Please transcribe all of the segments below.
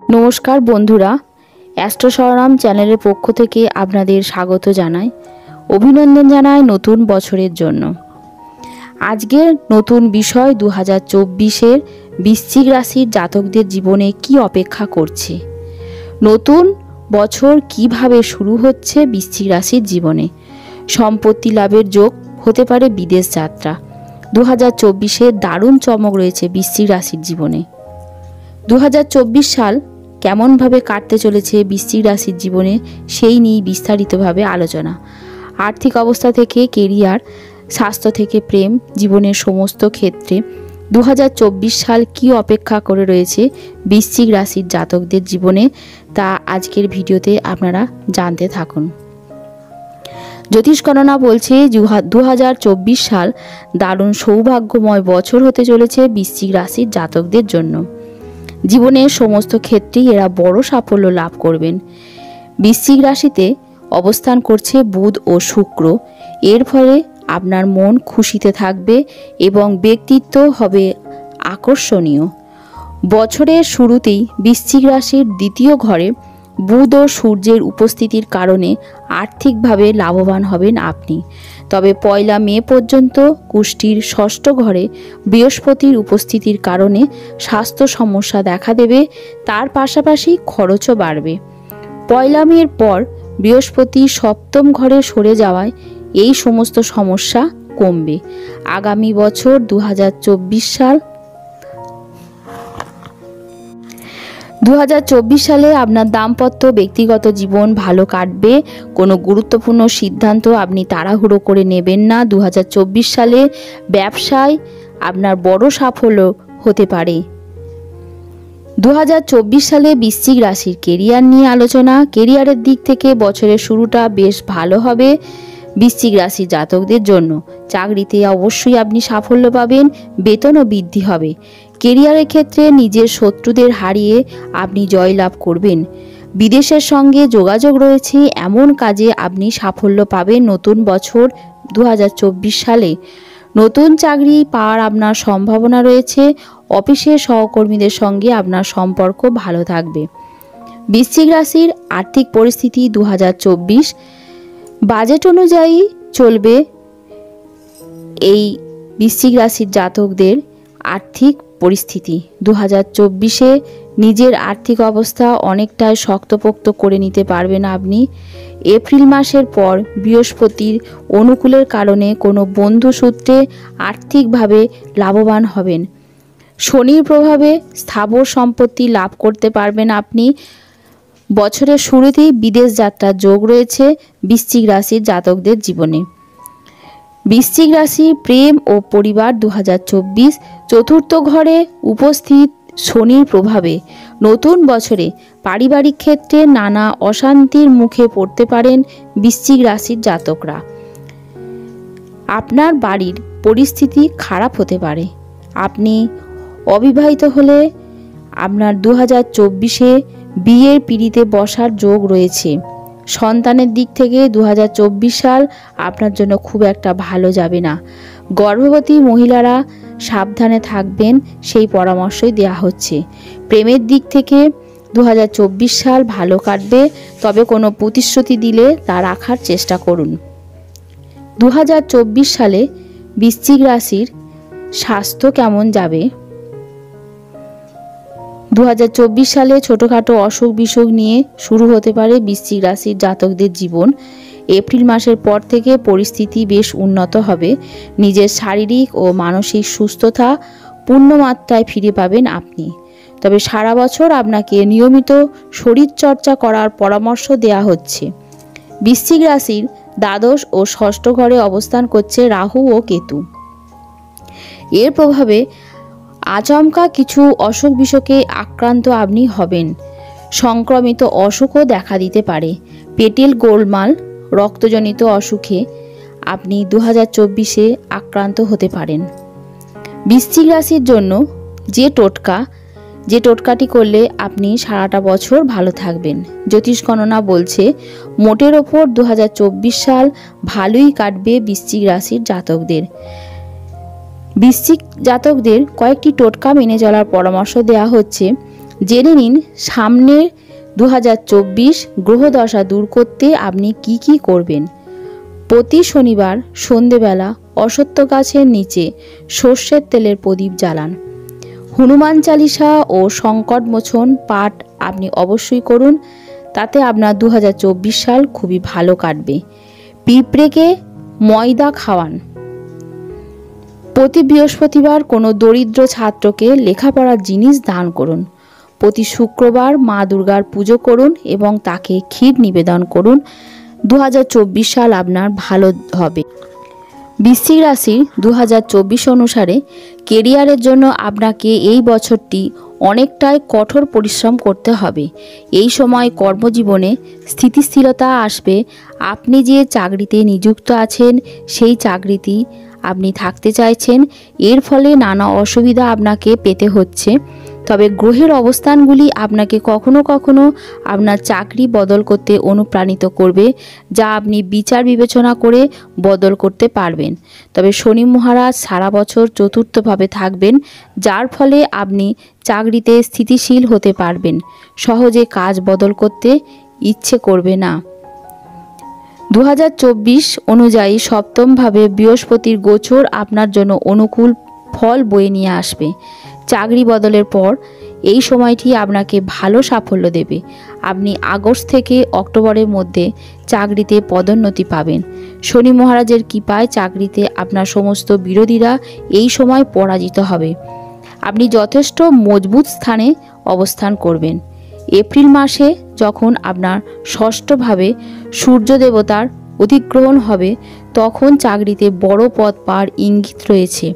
নমস্কার বন্ধুরা, অ্যাস্ট্রো সরনাম চ্যানেলের পক্ষ থেকে আপনাদের স্বাগত জানাই, অভিনন্দন জানাই নতুন বছরের জন্য। আজকের নতুন বিষয় 2024-এর বৃশ্চিক রাশির জাতকদের জীবনে কি অপেক্ষা করছে, নতুন বছর কিভাবে শুরু হচ্ছে বৃশ্চিক রাশির জীবনে। সম্পত্তি লাভের যোগ, হতে পারে বিদেশ যাত্রা। 2024-এ দারুণ চমক রয়েছে বৃশ্চিক রাশির জীবনে। 2024 সাল কেমনভাবে কাটতে চলেছে বৃশ্চিক রাশির জীবনে, সেই নিয়ে বিস্তারিতভাবে আলোচনা। আর্থিক অবস্থা থেকে কেরিয়ার, স্বাস্থ্য থেকে প্রেম, জীবনের সমস্ত ক্ষেত্রে 2024 সাল কি অপেক্ষা করে রয়েছে বৃশ্চিক রাশির জাতকদের জীবনে, তা আজকের ভিডিওতে আপনারা জানতে থাকুন। জ্যোতিষ গণনা বলছে 2024 সাল দারুণ সৌভাগ্যময় বছর হতে চলেছে বৃশ্চিক রাশির জাতকদের জন্য। জীবনের সমস্ত ক্ষেত্রেই এরা বড় সাফল্য লাভ করবেন। বৃশ্চিক রাশিতে অবস্থান করছে বুধ ও শুক্র, এর ফলে আপনার মন খুশিতে থাকবে এবং ব্যক্তিত্ব হবে আকর্ষণীয়। বছরের শুরুতেই বৃশ্চিক রাশির দ্বিতীয় ঘরে বুধ ও সূর্যের উপস্থিতির কারণে আর্থিকভাবে লাভবান হবেন আপনি। তবে 1 মে পর্যন্ত কুষ্টির ষষ্ঠ ঘরে বৃহস্পতির উপস্থিতির কারণে স্বাস্থ্য সমস্যা দেখা দেবে, তার পাশাপাশি খরচও বাড়বে। 1 মের পর বৃহস্পতি সপ্তম ঘরে সরে যাওয়ায় এই সমস্ত সমস্যা কমবে। আগামী বছর 2024 সালে আপনার দাম্পত্য ব্যক্তিগত জীবন ভালো কাটবে। কোনো গুরুত্বপূর্ণ সিদ্ধান্ত আপনি তাড়াহুড়ো করে নেবেন না। 2024 সালে ব্যবসায় আপনার বড় সাফল্য হতে পারে। 2024 সালে বৃশ্চিক রাশির কেরিয়ার নিয়ে আলোচনা। কেরিয়ারের দিক থেকে বছরের শুরুটা বেশ ভালো হবে বৃশ্চিক রাশির জাতকদের জন্য। চাকরিতে অবশ্যই আপনি সাফল্য পাবেন, বেতনও বৃদ্ধি হবে। কেরিয়ারের ক্ষেত্রে নিজের শত্রুদের হারিয়ে আপনি জয়লাভ করবেন। বিদেশের সঙ্গে যোগাযোগ রয়েছে, এমন কাজে আপনি সাফল্য পাবেন নতুন বছর 2024 সালে। নতুন চাকরি পাওয়ার আপনার সম্ভাবনা রয়েছে। অফিসের সহকর্মীদের সঙ্গে আপনার সম্পর্ক ভালো থাকবে। বৃশ্চিক রাশির আর্থিক পরিস্থিতি 2024 বাজেট অনুযায়ী চলবে। এই বৃশ্চিক রাশির জাতকদের আর্থিক পরিস্থিতি 2024-এ নিজের আর্থিক অবস্থা অনেকটাই শক্তপোক্ত করে নিতে পারবেন আপনি। এপ্রিল মাসের পর বৃহস্পতির অনুকূলের কারণে কোনো বন্ধু সূত্রে আর্থিকভাবে লাভবান হবেন। শনির প্রভাবে স্থাবর সম্পত্তি লাভ করতে পারবেন আপনি। বছরের শুরুতেই বিদেশ যাত্রার যোগ রয়েছে বৃশ্চিক রাশির জাতকদের জীবনে। বৃশ্চিক রাশি প্রেম ও পরিবার 2024 চতুর্থ ঘরে উপস্থিত শনির প্রভাবে নতুন বছরে পারিবারিক ক্ষেত্রে নানা অশান্তির মুখে পড়তে পারেন বৃশ্চিক রাশির জাতকরা। আপনার বাড়ির পরিস্থিতি খারাপ হতে পারে। আপনি অবিবাহিত হলে আপনার 2024-এ বিয়ের পিঁড়িতে বসার যোগ রয়েছে। সন্তানের দিক থেকে 2024 সাল আপনার জন্য খুব একটা ভালো যাবে না। গর্ভবতী মহিলারা সাবধানে থাকবেন, সেই পরামর্শই দেওয়া হচ্ছে। প্রেমের দিক থেকে 2024 সাল ভালো কাটবে, তবে কোনো প্রতিশ্রুতি দিলে তা রাখার চেষ্টা করুন। 2024 সালে বৃশ্চিক রাশির স্বাস্থ্য কেমন যাবে? 2024 সালে ছোটোখাটো অসুখ বিসুখ নিয়ে শুরু হতে পারে বৃশ্চিক রাশির জাতকদের জীবন। এপ্রিল মাসের পর থেকে পরিস্থিতি বেশ উন্নত হবে। নিজের শারীরিক ও মানসিক সুস্থতা পূর্ণমাত্রায় ফিরে পাবেন আপনি। তবে সারা বছর আপনাকে নিয়মিত শরীরচর্চা করার পরামর্শ দেওয়া হচ্ছে। বৃশ্চিক রাশির দ্বাদশ ও ষষ্ঠ ঘরে অবস্থান করছে রাহু ও কেতু। এর প্রভাবে আচমকা কিছু অসুখ বিসুখে আক্রান্ত আপনি হবেন। সংক্রমিত অসুখও দেখা দিতে পারে। পেটের গোলমাল, রক্তজনিত অসুখে আপনি 2024-এ আক্রান্ত হতে পারেন। বৃশ্চিক রাশির জন্য যে টোটকাটি করলে আপনি সারাটা বছর ভালো থাকবেন। জ্যোতিষ গণনা বলছে মোটের ওপর 2024 সাল ভালোই কাটবে বৃশ্চিক রাশির জাতকদের। বৃশ্চিক জাতকদের কয়েকটি টোটকা মেনে চলার পরামর্শ দেওয়া হচ্ছে। জেনে নিন সামনের 2024 গ্রহদশা দূর করতে আপনি কি কি করবেন। প্রতি শনিবার সন্ধেবেলা অশ্বত্থ গাছের নিচে সর্ষের তেলের প্রদীপ জ্বালান। হনুমান চালিসা ও সংকট মোচন পাঠ আপনি অবশ্যই করুন, তাতে আপনার 2024 সাল খুবই ভালো কাটবে। পিঁপড়েকে ময়দা খাওয়ান। প্রতি বৃহস্পতিবার কোনো দরিদ্র ছাত্রকে লেখাপড়ার জিনিস দান করুন। প্রতি শুক্রবার মা দুর্গার পুজো করুন এবং তাকে ক্ষীর নিবেদন করুন। 2024 সাল আপনার ভালো হবে। বৃশ্চিক রাশির 2024 অনুসারে কেরিয়ারের জন্য আপনাকে এই বছরটি অনেকটাই কঠোর পরিশ্রম করতে হবে। এই সময় কর্মজীবনে স্থিতিশীলতা আসবে। আপনি যে চাকরিতে নিযুক্ত আছেন সেই চাকরিতেই আপনি থাকতে চাইছেন, এর ফলে নানা অসুবিধা আপনাকে পেতে হচ্ছে। তবে গ্রহের অবস্থানগুলি আপনাকে কখনো কখনো আপনার চাকরি বদল করতে অনুপ্রাণিত করবে, যা আপনি বিচার বিবেচনা করে বদল করতে পারবেন। তবে শনি মহারাজ সারা বছর চতুর্থভাবে থাকবেন, যার ফলে আপনি চাকরিতে স্থিতিশীল হতে পারবেন। সহজে কাজ বদল করতে ইচ্ছে করবে না। 2024 অনুযায়ী সপ্তমভাবে বৃহস্পতির গোচর আপনার জন্য অনুকূল ফল বয়ে নিয়ে আসবে। চাকরি বদলের পর এই সময়টি আপনাকে ভালো সাফল্য দেবে। আপনি আগস্ট থেকে অক্টোবরের মধ্যে চাকরিতে পদোন্নতি পাবেন। শনি মহারাজের কৃপায় চাকরিতে আপনার সমস্ত বিরোধীরা এই সময় পরাজিত হবে। আপনি যথেষ্ট মজবুত স্থানে অবস্থান করবেন। এপ্রিল মাসে যখন আপনার ষষ্ঠভাবে সূর্য দেবতার অধিগ্রহণ হবে, তখন চাকরিতে বড় পদ পাওয়ার ইঙ্গিত রয়েছে।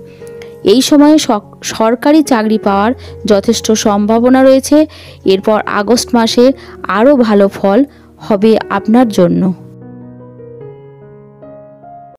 এই সময়ে সরকারি চাকরি পাওয়ার যথেষ্ট সম্ভাবনা রয়েছে। এরপর আগস্ট মাসে আরও ভালো ফল হবে আপনার জন্য।